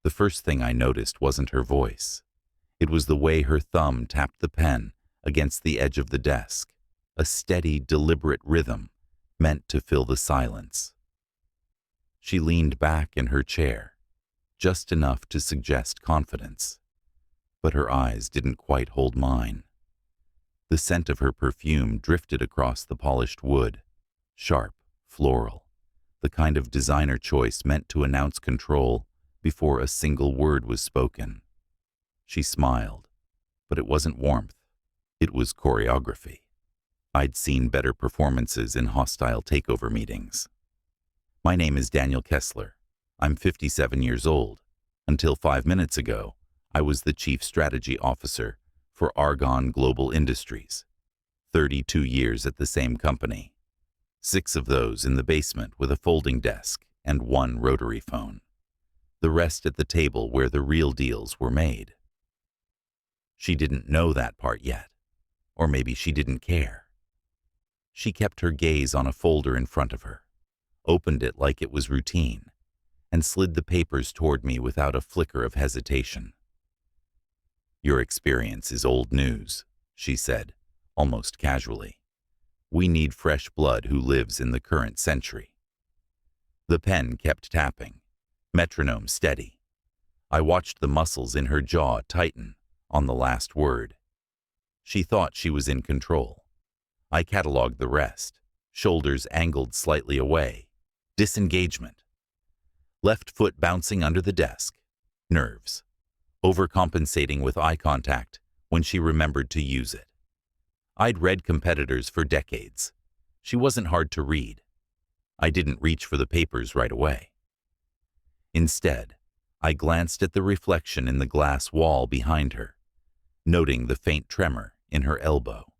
The first thing I noticed wasn't her voice. It was the way her thumb tapped the pen against the edge of the desk, a steady, deliberate rhythm meant to fill the silence. She leaned back in her chair, just enough to suggest confidence, but her eyes didn't quite hold mine. The scent of her perfume drifted across the polished wood, sharp, floral, the kind of designer choice meant to announce control before a single word was spoken. She smiled, but it wasn't warmth. It was choreography. I'd seen better performances in hostile takeover meetings. My name is Daniel Kessler. I'm 57 years old. Until 5 minutes ago, I was the Chief Strategy Officer for Argonne Global Industries. 32 years at the same company. 6 of those in the basement with a folding desk and 1 rotary phone. The rest at the table where the real deals were made. She didn't know that part yet. Or maybe she didn't care. She kept her gaze on a folder in front of her, opened it like it was routine, and slid the papers toward me without a flicker of hesitation. "Your experience is old news," she said, almost casually. "We need fresh blood who lives in the current century." The pen kept tapping, metronome steady. I watched the muscles in her jaw tighten on the last word. She thought she was in control. I cataloged the rest, shoulders angled slightly away, disengagement, left foot bouncing under the desk, nerves, overcompensating with eye contact when she remembered to use it. I'd read competitors for decades. She wasn't hard to read. I didn't reach for the papers right away. Instead, I glanced at the reflection in the glass wall behind her, noting the faint tremor in her elbow.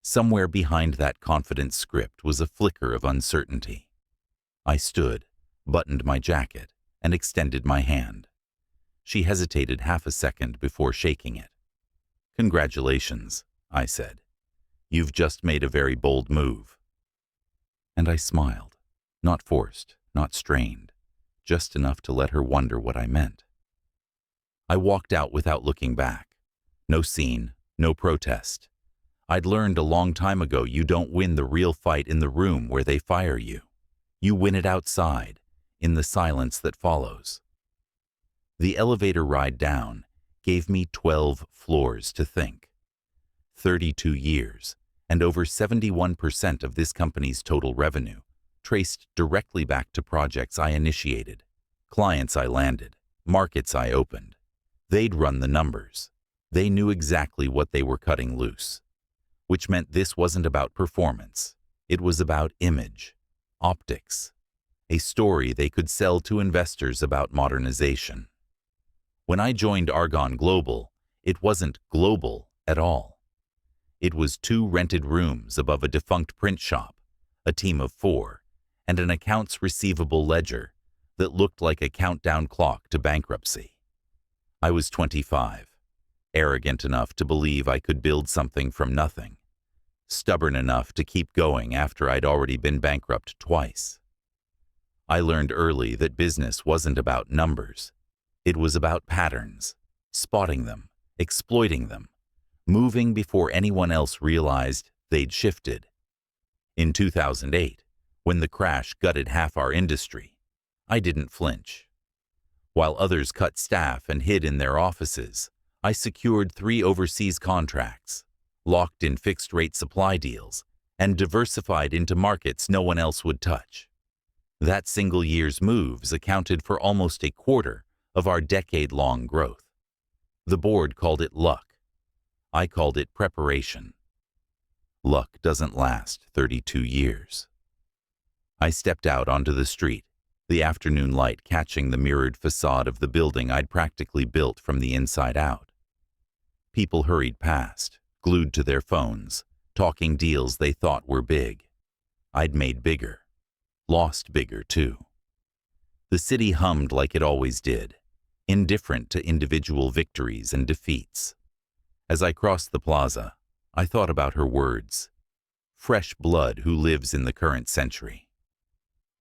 Somewhere behind that confident script was a flicker of uncertainty. I stood, buttoned my jacket, and extended my hand. She hesitated half a second before shaking it. "Congratulations," I said. "You've just made a very bold move." And I smiled, not forced, not strained, just enough to let her wonder what I meant. I walked out without looking back. No scene, no protest. I'd learned a long time ago you don't win the real fight in the room where they fire you. You win it outside, in the silence that follows. The elevator ride down gave me 12 floors to think. 32 years, and over 71% of this company's total revenue traced directly back to projects I initiated, clients I landed, markets I opened. They'd run the numbers. They knew exactly what they were cutting loose. Which meant this wasn't about performance. It was about image, optics, a story they could sell to investors about modernization. When I joined Argonne Global, it wasn't global at all. It was 2 rented rooms above a defunct print shop, a team of 4, and an accounts receivable ledger that looked like a countdown clock to bankruptcy. I was 25. Arrogant enough to believe I could build something from nothing, stubborn enough to keep going after I'd already been bankrupt twice. I learned early that business wasn't about numbers. It was about patterns, spotting them, exploiting them, moving before anyone else realized they'd shifted. In 2008, when the crash gutted half our industry, I didn't flinch. While others cut staff and hid in their offices, I secured 3 overseas contracts, locked in fixed-rate supply deals, and diversified into markets no one else would touch. That single year's moves accounted for almost a quarter of our decade-long growth. The board called it luck. I called it preparation. Luck doesn't last 32 years. I stepped out onto the street, the afternoon light catching the mirrored facade of the building I'd practically built from the inside out. People hurried past, glued to their phones, talking deals they thought were big. I'd made bigger. Lost bigger, too. The city hummed like it always did, indifferent to individual victories and defeats. As I crossed the plaza, I thought about her words. Fresh blood who lives in the current century.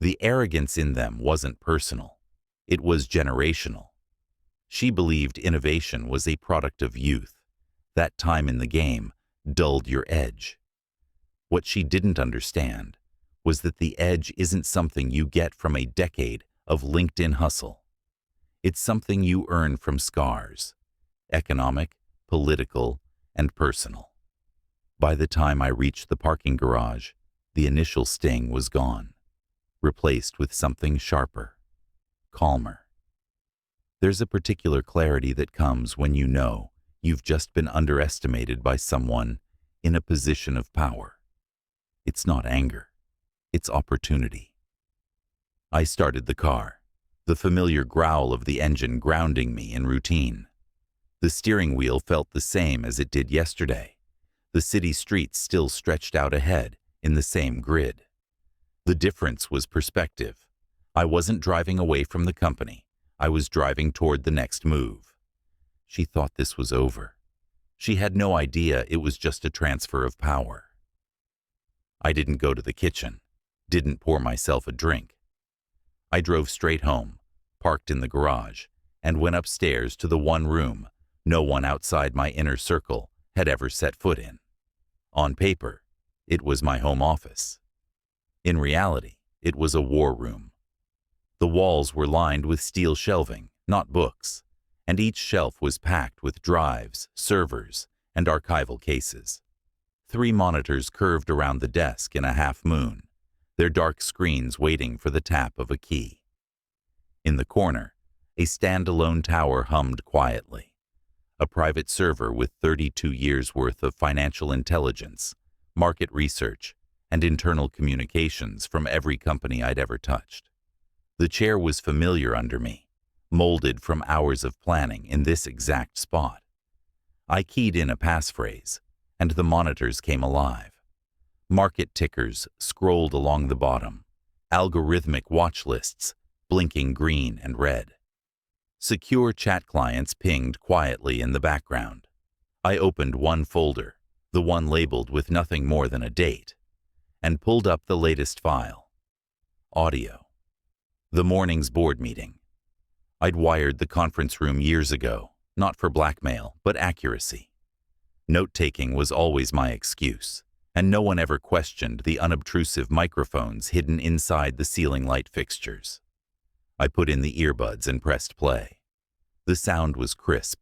The arrogance in them wasn't personal. It was generational. She believed innovation was a product of youth. That time in the game dulled your edge. What she didn't understand was that the edge isn't something you get from a decade of LinkedIn hustle. It's something you earn from scars, economic, political, and personal. By the time I reached the parking garage, the initial sting was gone, replaced with something sharper, calmer. There's a particular clarity that comes when you know you've just been underestimated by someone in a position of power. It's not anger, it's opportunity. I started the car, the familiar growl of the engine grounding me in routine. The steering wheel felt the same as it did yesterday. The city streets still stretched out ahead in the same grid. The difference was perspective. I wasn't driving away from the company. I was driving toward the next move. She thought this was over. She had no idea it was just a transfer of power. I didn't go to the kitchen, didn't pour myself a drink. I drove straight home, parked in the garage, and went upstairs to the one room no one outside my inner circle had ever set foot in. On paper, it was my home office. In reality, it was a war room. The walls were lined with steel shelving, not books, and each shelf was packed with drives, servers, and archival cases. 3 monitors curved around the desk in a half moon, their dark screens waiting for the tap of a key. In the corner, a standalone tower hummed quietly. A private server with 32 years' worth of financial intelligence, market research, and internal communications from every company I'd ever touched. The chair was familiar under me, molded from hours of planning in this exact spot. I keyed in a passphrase, and the monitors came alive. Market tickers scrolled along the bottom, algorithmic watch lists blinking green and red. Secure chat clients pinged quietly in the background. I opened one folder, the one labeled with nothing more than a date, and pulled up the latest file. Audio. The morning's board meeting. I'd wired the conference room years ago, not for blackmail, but accuracy. Note-taking was always my excuse, and no one ever questioned the unobtrusive microphones hidden inside the ceiling light fixtures. I put in the earbuds and pressed play. The sound was crisp,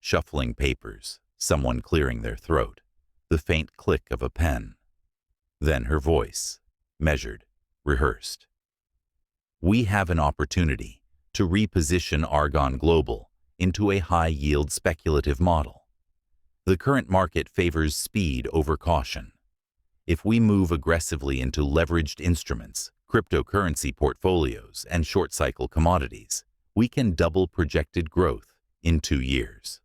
shuffling papers, someone clearing their throat, the faint click of a pen. Then her voice, measured, rehearsed. We have an opportunity to reposition Argon Global into a high-yield speculative model. The current market favors speed over caution. If we move aggressively into leveraged instruments, cryptocurrency portfolios, and short-cycle commodities, we can double projected growth in 2 years.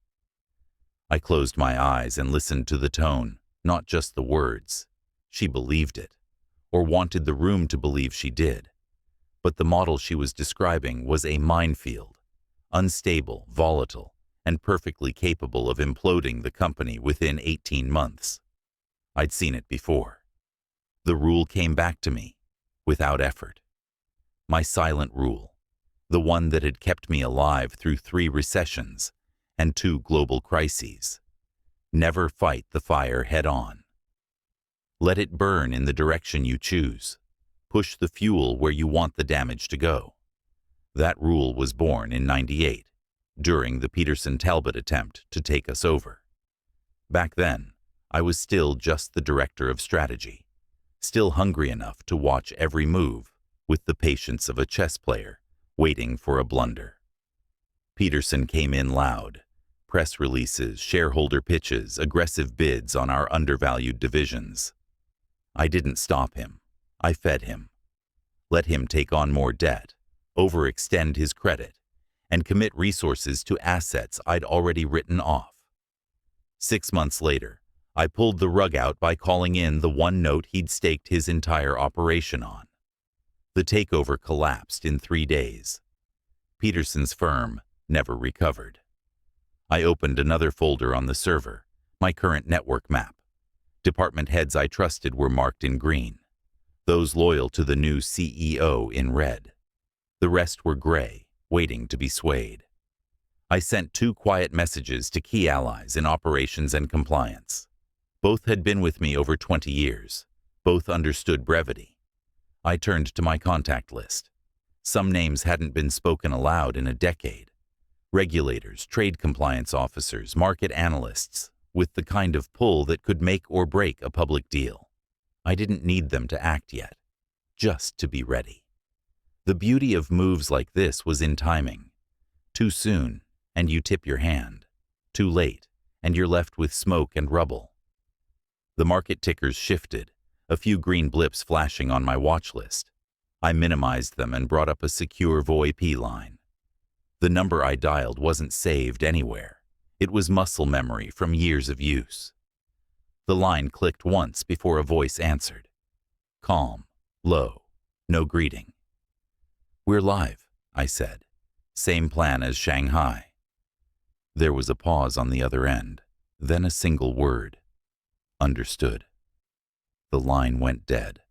I closed my eyes and listened to the tone, not just the words. She believed it, or wanted the room to believe she did. But the model she was describing was a minefield, unstable, volatile, and perfectly capable of imploding the company within 18 months. I'd seen it before. The rule came back to me, without effort. My silent rule, the one that had kept me alive through 3 recessions and 2 global crises. Never fight the fire head-on. Let it burn in the direction you choose. Push the fuel where you want the damage to go. That rule was born in '98, during the Peterson-Talbot attempt to take us over. Back then, I was still just the director of strategy, still hungry enough to watch every move with the patience of a chess player waiting for a blunder. Peterson came in loud. Press releases, shareholder pitches, aggressive bids on our undervalued divisions. I didn't stop him. I fed him. Let him take on more debt, overextend his credit, and commit resources to assets I'd already written off. 6 months later, I pulled the rug out by calling in the one note he'd staked his entire operation on. The takeover collapsed in 3 days. Peterson's firm never recovered. I opened another folder on the server, my current network map. Department heads I trusted were marked in green, those loyal to the new CEO in red. The rest were gray, waiting to be swayed. I sent 2 quiet messages to key allies in operations and compliance. Both had been with me over 20 years. Both understood brevity. I turned to my contact list. Some names hadn't been spoken aloud in a decade. Regulators, trade compliance officers, market analysts, with the kind of pull that could make or break a public deal. I didn't need them to act yet, just to be ready. The beauty of moves like this was in timing. Too soon, and you tip your hand. Too late, and you're left with smoke and rubble. The market tickers shifted, a few green blips flashing on my watch list. I minimized them and brought up a secure VoIP line. The number I dialed wasn't saved anywhere. It was muscle memory from years of use. The line clicked once before a voice answered. Calm, low, no greeting. "We're live," I said. "Same plan as Shanghai." There was a pause on the other end, then a single word. "Understood." The line went dead.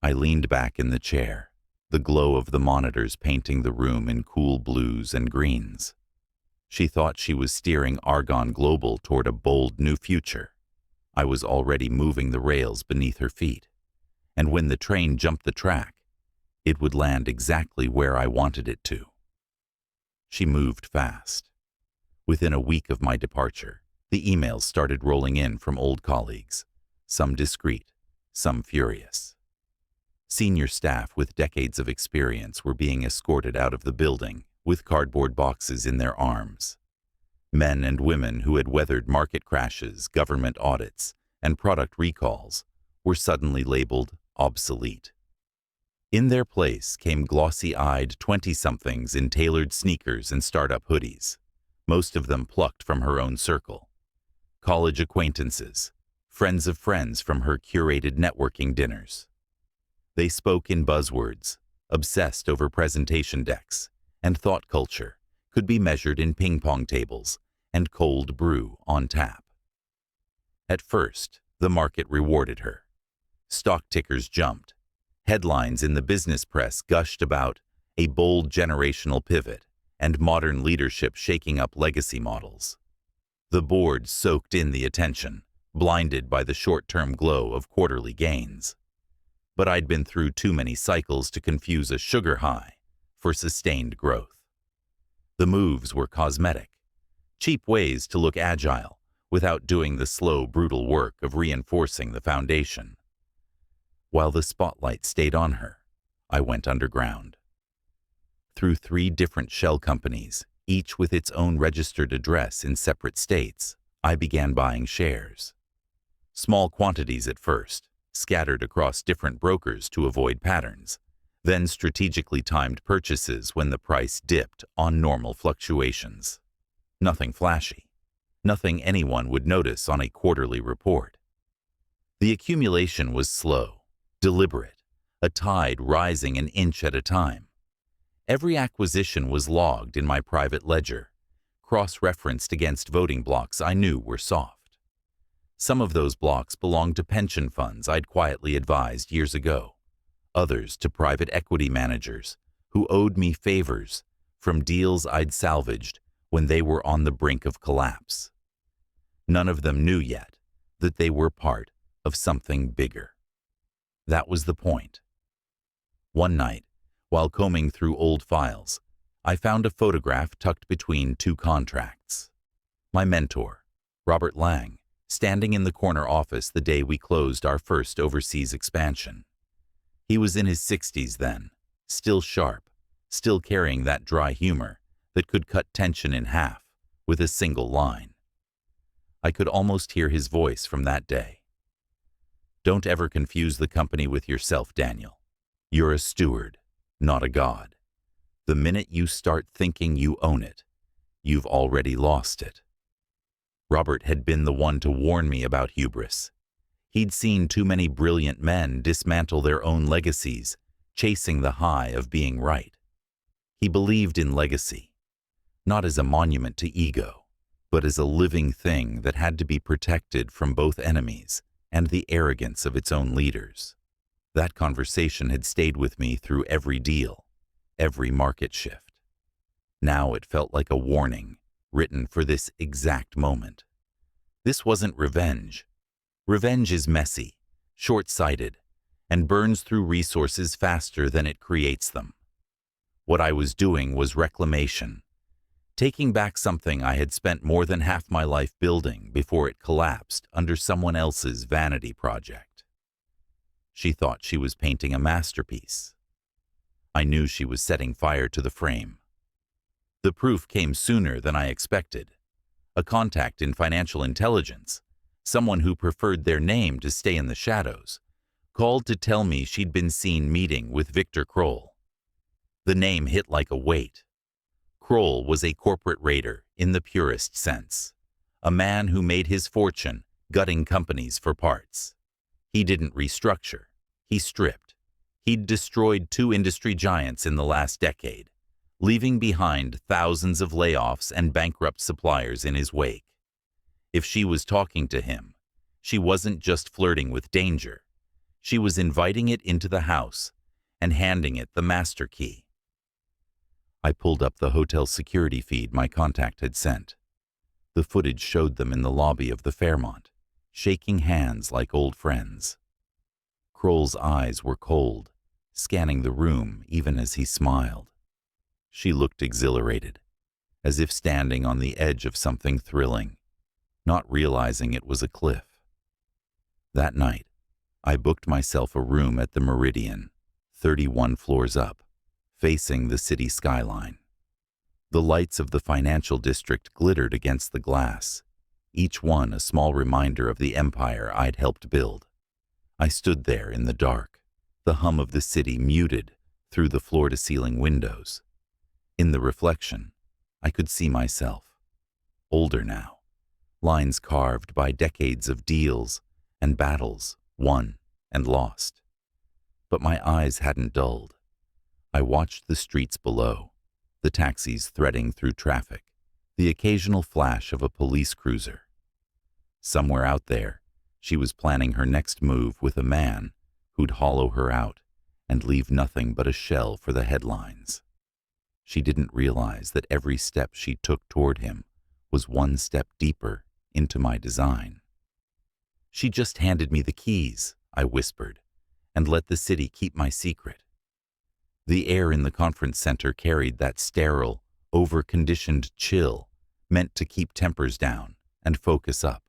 I leaned back in the chair, the glow of the monitors painting the room in cool blues and greens. She thought she was steering Argon Global toward a bold new future. I was already moving the rails beneath her feet, and when the train jumped the track, it would land exactly where I wanted it to. She moved fast. Within a week of my departure, the emails started rolling in from old colleagues, some discreet, some furious. Senior staff with decades of experience were being escorted out of the building with cardboard boxes in their arms. Men and women who had weathered market crashes, government audits, and product recalls were suddenly labeled obsolete. In their place came glossy-eyed 20-somethings in tailored sneakers and startup hoodies, most of them plucked from her own circle. College acquaintances, friends of friends from her curated networking dinners. They spoke in buzzwords, obsessed over presentation decks, and thought culture could be measured in ping-pong tables and cold brew on tap. At first, the market rewarded her. Stock tickers jumped. Headlines in the business press gushed about a bold generational pivot and modern leadership shaking up legacy models. The board soaked in the attention, blinded by the short-term glow of quarterly gains. But I'd been through too many cycles to confuse a sugar high for sustained growth. The moves were cosmetic, cheap ways to look agile without doing the slow, brutal work of reinforcing the foundation. While the spotlight stayed on her, I went underground. Through 3 different shell companies, each with its own registered address in separate states, I began buying shares. Small quantities at first, scattered across different brokers to avoid patterns, then strategically timed purchases when the price dipped on normal fluctuations. Nothing flashy, nothing anyone would notice on a quarterly report. The accumulation was slow, deliberate, a tide rising an inch at a time. Every acquisition was logged in my private ledger, cross-referenced against voting blocks I knew were soft. Some of those blocks belonged to pension funds I'd quietly advised years ago, others to private equity managers who owed me favors from deals I'd salvaged when they were on the brink of collapse. None of them knew yet that they were part of something bigger. That was the point. One night, while combing through old files, I found a photograph tucked between 2 contracts. My mentor, Robert Lang, standing in the corner office the day we closed our first overseas expansion. He was in his 60s then, still sharp, still carrying that dry humor that could cut tension in half with a single line. I could almost hear his voice from that day. "Don't ever confuse the company with yourself, Daniel. You're a steward, not a god. The minute you start thinking you own it, you've already lost it." Robert had been the one to warn me about hubris. He'd seen too many brilliant men dismantle their own legacies, chasing the high of being right. He believed in legacy, not as a monument to ego, but as a living thing that had to be protected from both enemies and the arrogance of its own leaders. That conversation had stayed with me through every deal, every market shift. Now it felt like a warning, written for this exact moment. This wasn't revenge. Revenge is messy, short-sighted, and burns through resources faster than it creates them. What I was doing was reclamation, taking back something I had spent more than half my life building before it collapsed under someone else's vanity project. She thought she was painting a masterpiece. I knew she was setting fire to the frame. The proof came sooner than I expected. A contact in financial intelligence, someone who preferred their name to stay in the shadows, called to tell me she'd been seen meeting with Victor Kroll. The name hit like a weight. Kroll was a corporate raider in the purest sense, a man who made his fortune gutting companies for parts. He didn't restructure, he stripped. He'd destroyed 2 industry giants in the last decade, leaving behind thousands of layoffs and bankrupt suppliers in his wake. If she was talking to him, she wasn't just flirting with danger. She was inviting it into the house and handing it the master key. I pulled up the hotel security feed my contact had sent. The footage showed them in the lobby of the Fairmont, shaking hands like old friends. Kroll's eyes were cold, scanning the room even as he smiled. She looked exhilarated, as if standing on the edge of something thrilling, not realizing it was a cliff. That night, I booked myself a room at the Meridian, 31 floors up, facing the city skyline. The lights of the financial district glittered against the glass, each one a small reminder of the empire I'd helped build. I stood there in the dark, the hum of the city muted through the floor-to-ceiling windows. In the reflection, I could see myself, older now, lines carved by decades of deals and battles won and lost. But my eyes hadn't dulled. I watched the streets below, the taxis threading through traffic, the occasional flash of a police cruiser. Somewhere out there, she was planning her next move with a man who'd hollow her out and leave nothing but a shell for the headlines. She didn't realize that every step she took toward him was one step deeper into my design. She just handed me the keys, I whispered, and let the city keep my secret. The air in the conference center carried that sterile, over-conditioned chill meant to keep tempers down and focus up.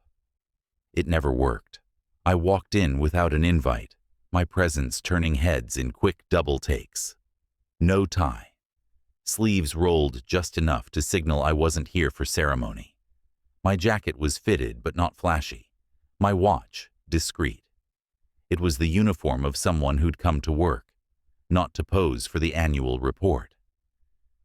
It never worked. I walked in without an invite, my presence turning heads in quick double takes. No tie. Sleeves rolled just enough to signal I wasn't here for ceremony. My jacket was fitted but not flashy. My watch, discreet. It was the uniform of someone who'd come to work, not to pose for the annual report.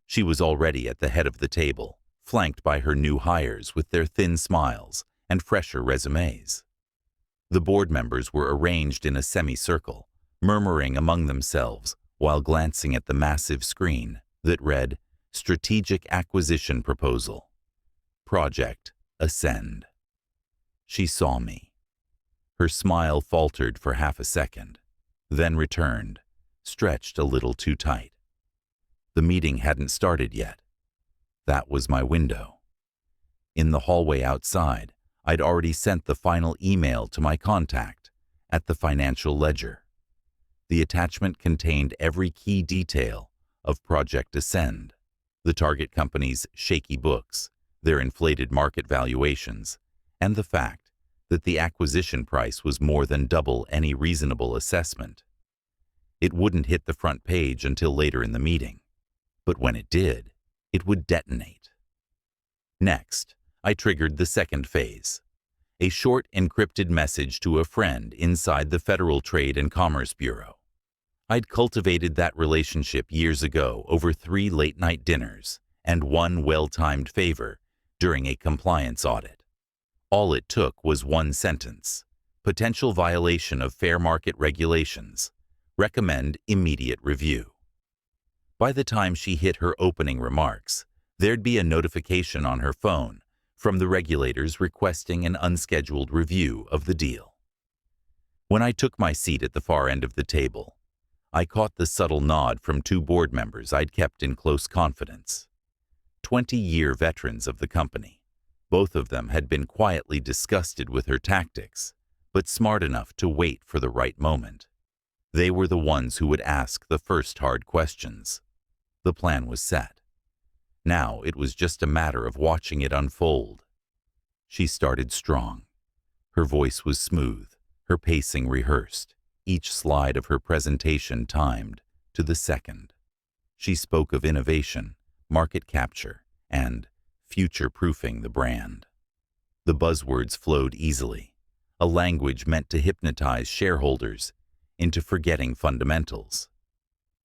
She was already at the head of the table, flanked by her new hires with their thin smiles and fresher resumes. The board members were arranged in a semicircle, murmuring among themselves while glancing at the massive screen that read, Strategic Acquisition Proposal. Project Ascend. She saw me. Her smile faltered for half a second, then returned, stretched a little too tight. The meeting hadn't started yet. That was my window. In the hallway outside, I'd already sent the final email to my contact at the financial ledger. The attachment contained every key detail of Project Ascend, the target company's shaky books, their inflated market valuations, and the fact that the acquisition price was more than double any reasonable assessment. It wouldn't hit the front page until later in the meeting, but when it did, it would detonate. Next, I triggered the second phase, a short encrypted message to a friend inside the Federal Trade and Commerce Bureau. I'd cultivated that relationship years ago over 3 late-night dinners and 1 well-timed favor during a compliance audit. All it took was 1 sentence: potential violation of fair market regulations. Recommend immediate review. By the time she hit her opening remarks, there'd be a notification on her phone from the regulators requesting an unscheduled review of the deal. When I took my seat at the far end of the table, I caught the subtle nod from 2 board members I'd kept in close confidence. 20-year veterans of the company. Both of them had been quietly disgusted with her tactics, but smart enough to wait for the right moment. They were the ones who would ask the first hard questions. The plan was set. Now it was just a matter of watching it unfold. She started strong. Her voice was smooth, her pacing rehearsed, each slide of her presentation timed to the second. She spoke of innovation, market capture, and future-proofing the brand. The buzzwords flowed easily, a language meant to hypnotize shareholders into forgetting fundamentals.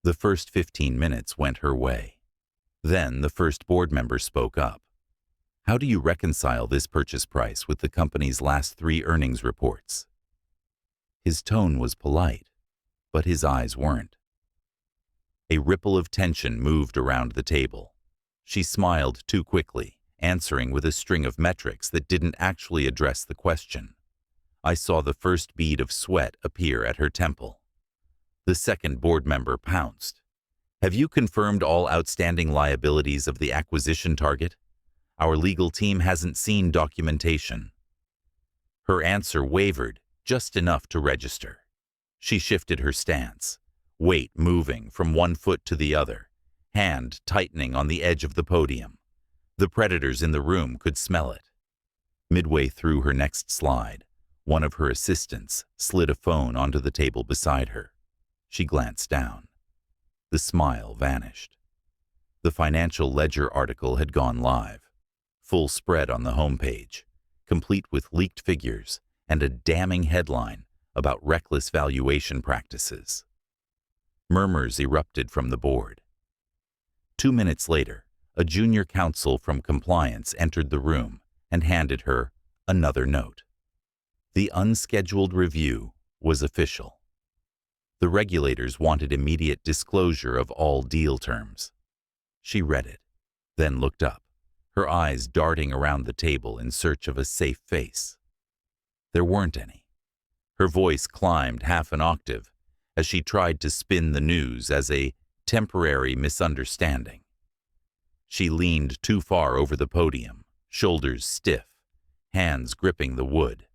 The first 15 minutes went her way. Then the first board member spoke up. "How do you reconcile this purchase price with the company's last 3 earnings reports?" His tone was polite, but his eyes weren't. A ripple of tension moved around the table. She smiled too quickly, answering with a string of metrics that didn't actually address the question. I saw the first bead of sweat appear at her temple. The second board member pounced. "Have you confirmed all outstanding liabilities of the acquisition target? Our legal team hasn't seen documentation." Her answer wavered, just enough to register. She shifted her stance, weight moving from one foot to the other, hand tightening on the edge of the podium. The predators in the room could smell it. Midway through her next slide, one of her assistants slid a phone onto the table beside her. She glanced down. The smile vanished. The financial ledger article had gone live, full spread on the homepage, complete with leaked figures and a damning headline about reckless valuation practices. Murmurs erupted from the board. 2 minutes later, a junior counsel from compliance entered the room and handed her another note. The unscheduled review was official. The regulators wanted immediate disclosure of all deal terms. She read it, then looked up, her eyes darting around the table in search of a safe face. There weren't any. Her voice climbed half an octave as she tried to spin the news as a temporary misunderstanding. She leaned too far over the podium, shoulders stiff, hands gripping the wood.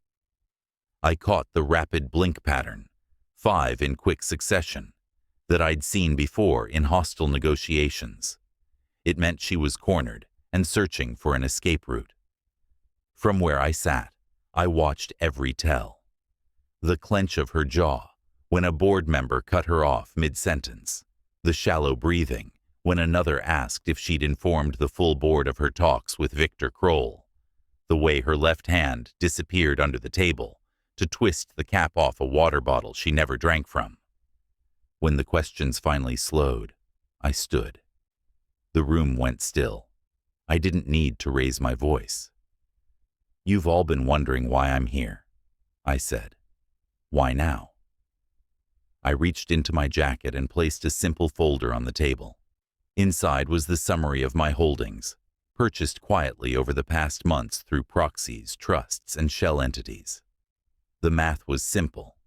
I caught the rapid blink pattern, 5 in quick succession, that I'd seen before in hostile negotiations. It meant she was cornered and searching for an escape route. From where I sat, I watched every tell. The clench of her jaw when a board member cut her off mid-sentence, the shallow breathing when another asked if she'd informed the full board of her talks with Victor Kroll, the way her left hand disappeared under the table to twist the cap off a water bottle she never drank from. When the questions finally slowed, I stood. The room went still. I didn't need to raise my voice. "You've all been wondering why I'm here," I said. "Why now?" I reached into my jacket and placed a simple folder on the table. Inside was the summary of my holdings, purchased quietly over the past months through proxies, trusts, and shell entities. The math was simple,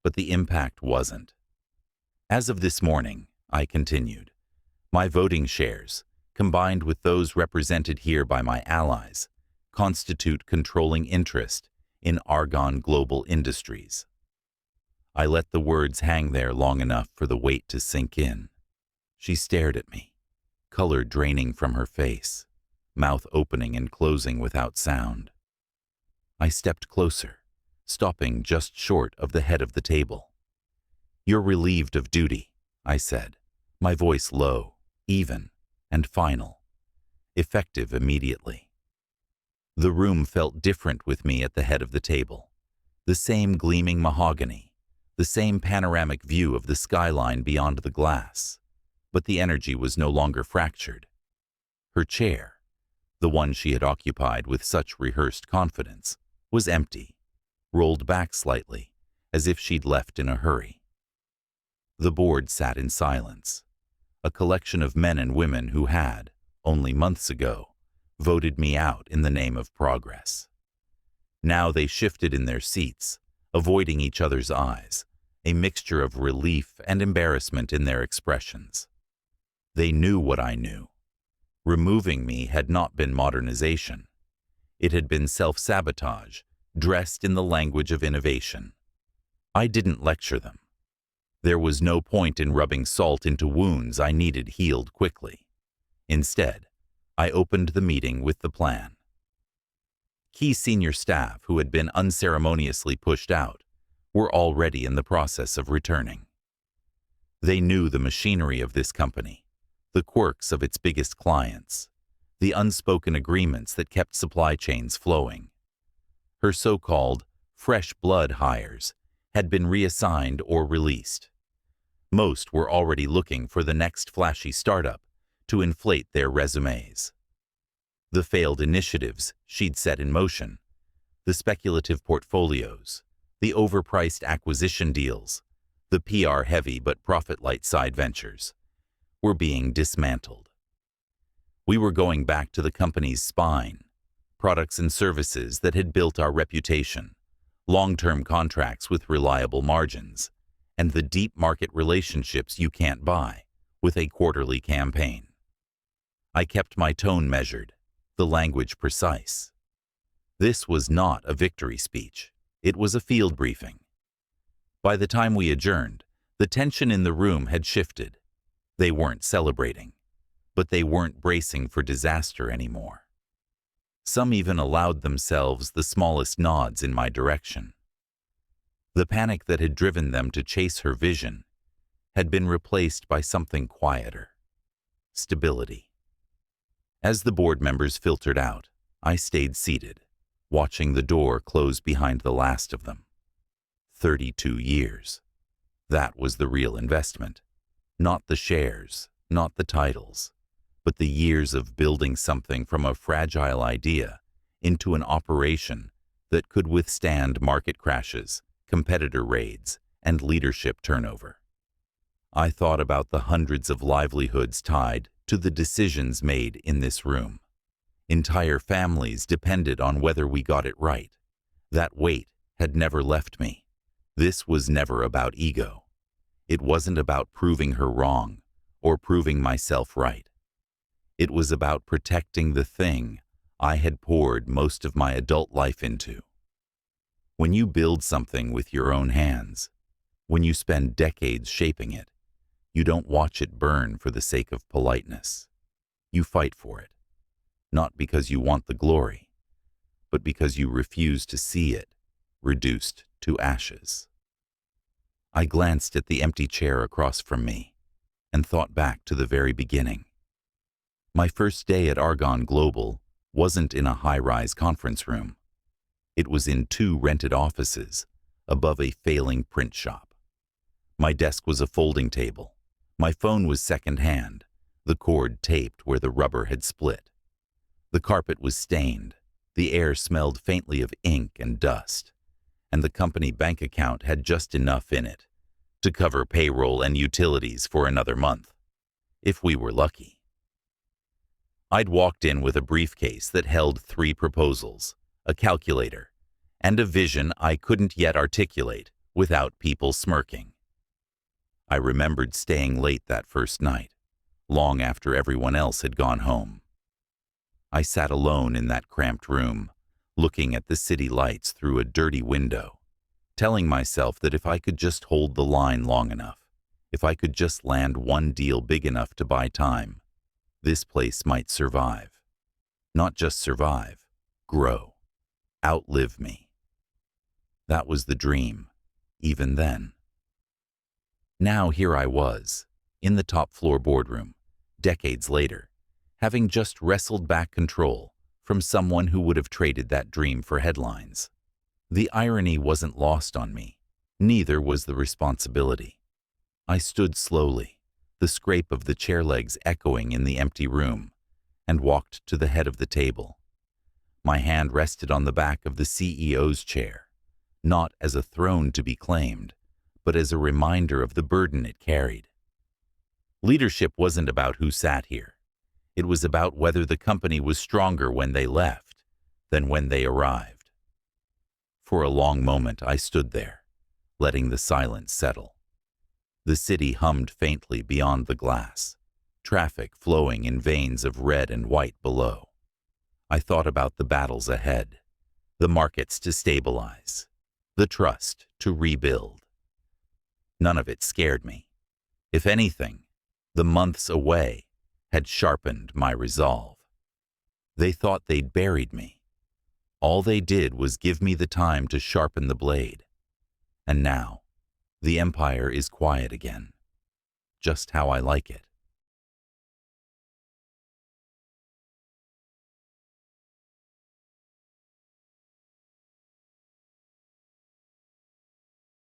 but the impact wasn't. As of this morning, I continued, my voting shares, combined with those represented here by my allies, constitute controlling interest in Argon Global Industries. I let the words hang there long enough for the weight to sink in. She stared at me, color draining from her face, mouth opening and closing without sound. I stepped closer, stopping just short of the head of the table. "You're relieved of duty," I said, my voice low, even, and final, effective immediately. The room felt different with me at the head of the table. The same gleaming mahogany, the same panoramic view of the skyline beyond the glass, but the energy was no longer fractured. Her chair, the one she had occupied with such rehearsed confidence, was empty, rolled back slightly, as if she'd left in a hurry. The board sat in silence, a collection of men and women who had, only months ago, voted me out in the name of progress. Now they shifted in their seats, avoiding each other's eyes, a mixture of relief and embarrassment in their expressions. They knew what I knew. Removing me had not been modernization. It had been self-sabotage, dressed in the language of innovation. I didn't lecture them. There was no point in rubbing salt into wounds I needed healed quickly. Instead, I opened the meeting with the plan. Key senior staff who had been unceremoniously pushed out were already in the process of returning. They knew the machinery of this company, the quirks of its biggest clients, the unspoken agreements that kept supply chains flowing. Her so-called fresh blood hires had been reassigned or released. Most were already looking for the next flashy startup to inflate their resumes. The failed initiatives she'd set in motion, the speculative portfolios, the overpriced acquisition deals, the PR-heavy but profit-light side ventures, were being dismantled. We were going back to the company's spine, products and services that had built our reputation, long-term contracts with reliable margins, and the deep market relationships you can't buy with a quarterly campaign. I kept my tone measured, the language precise. This was not a victory speech. It was a field briefing. By the time we adjourned, the tension in the room had shifted. They weren't celebrating, but they weren't bracing for disaster anymore. Some even allowed themselves the smallest nods in my direction. The panic that had driven them to chase her vision had been replaced by something quieter: stability. As the board members filtered out, I stayed seated, watching the door close behind the last of them. 32 years. That was the real investment. Not the shares, not the titles, but the years of building something from a fragile idea into an operation that could withstand market crashes, competitor raids, and leadership turnover. I thought about the hundreds of livelihoods tied to the decisions made in this room. Entire families depended on whether we got it right. That weight had never left me. This was never about ego. It wasn't about proving her wrong or proving myself right. It was about protecting the thing I had poured most of my adult life into. When you build something with your own hands, when you spend decades shaping it, you don't watch it burn for the sake of politeness. You fight for it, not because you want the glory, but because you refuse to see it reduced to ashes. I glanced at the empty chair across from me and thought back to the very beginning. My first day at Argonne Global wasn't in a high-rise conference room. It was in 2 rented offices above a failing print shop. My desk was a folding table. My phone was second-hand, the cord taped where the rubber had split. The carpet was stained, the air smelled faintly of ink and dust, and the company bank account had just enough in it to cover payroll and utilities for another month, if we were lucky. I'd walked in with a briefcase that held 3 proposals, a calculator, and a vision I couldn't yet articulate without people smirking. I remembered staying late that first night, long after everyone else had gone home. I sat alone in that cramped room, looking at the city lights through a dirty window, telling myself that if I could just hold the line long enough, if I could just land one deal big enough to buy time, this place might survive. Not just survive, grow, outlive me. That was the dream, even then. Now here I was, in the top-floor boardroom, decades later, having just wrestled back control from someone who would have traded that dream for headlines. The irony wasn't lost on me, neither was the responsibility. I stood slowly, the scrape of the chair legs echoing in the empty room, and walked to the head of the table. My hand rested on the back of the CEO's chair, not as a throne to be claimed, but as a reminder of the burden it carried. Leadership wasn't about who sat here. It was about whether the company was stronger when they left than when they arrived. For a long moment I stood there, letting the silence settle. The city hummed faintly beyond the glass, traffic flowing in veins of red and white below. I thought about the battles ahead, the markets to stabilize, the trust to rebuild. None of it scared me. If anything, the months away had sharpened my resolve. They thought they'd buried me. All they did was give me the time to sharpen the blade. And now, the empire is quiet again, just how I like it.